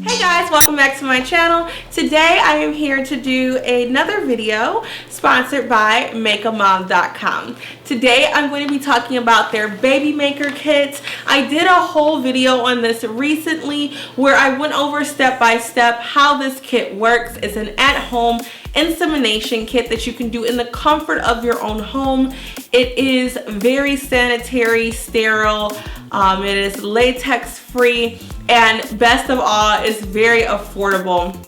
Hey guys, welcome back to my channel. Today I am here to do another video sponsored by makeamom.com. Today I'm going to be talking about their BabyMaker kits. I did a whole video on this recently where I went over step by step how this kit works. It's an at-home insemination kit that you can do in the comfort of your own home. It is very sanitary, sterile, it is latex free, and best of all, it's very affordable.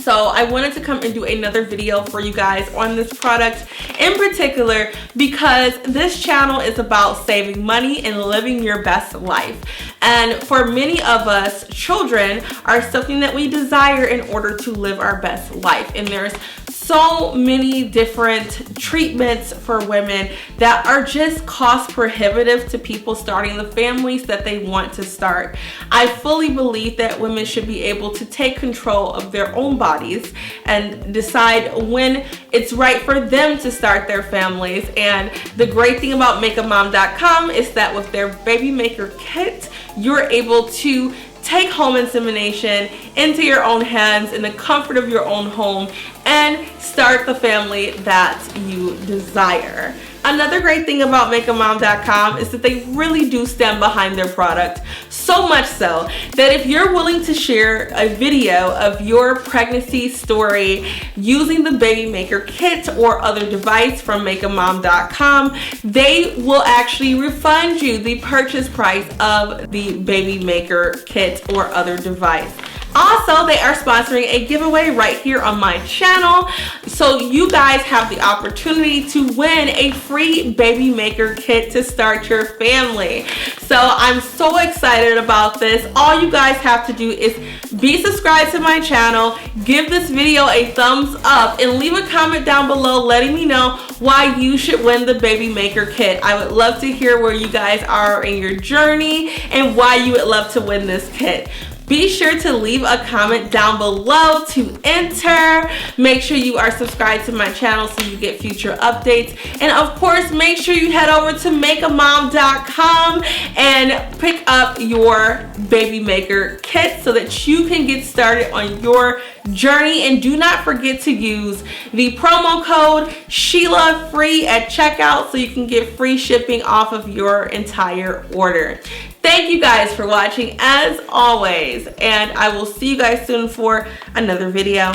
So I wanted to come and do another video for you guys on this product in particular because this channel is about saving money and living your best life. And for many of us, children are something that we desire in order to live our best life. And there's so many different treatments for women that are just cost prohibitive to people starting the families that they want to start. I fully believe that women should be able to take control of their own bodies and decide when it's right for them to start their families. And the great thing about makeamom.com is that with their BabyMaker kit, you're able to take home insemination into your own hands in the comfort of your own home and start the family that you desire. Another great thing about makeamom.com is that they really do stand behind their product, so much so that if you're willing to share a video of your pregnancy story using the BabyMaker kit or other device from makeamom.com, they will actually refund you the purchase price of the BabyMaker kit or other device. Also, they are sponsoring a giveaway right here on my channel, so you guys have the opportunity to win a free BabyMaker kit to start your family. So I'm so excited about this. All you guys have to do is be subscribed to my channel, give this video a thumbs up, and leave a comment down below letting me know why you should win the BabyMaker kit. I would love to hear where you guys are in your journey and why you would love to win this kit. Be sure to leave a comment down below to enter. Make sure you are subscribed to my channel so you get future updates. And of course, make sure you head over to makeamom.com and pick up your BabyMaker kit so that you can get started on your journey. And do not forget to use the promo code sheilafree at checkout so you can get free shipping off of your entire order. Thank you guys for watching as always, and I will see you guys soon for another video.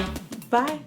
Bye.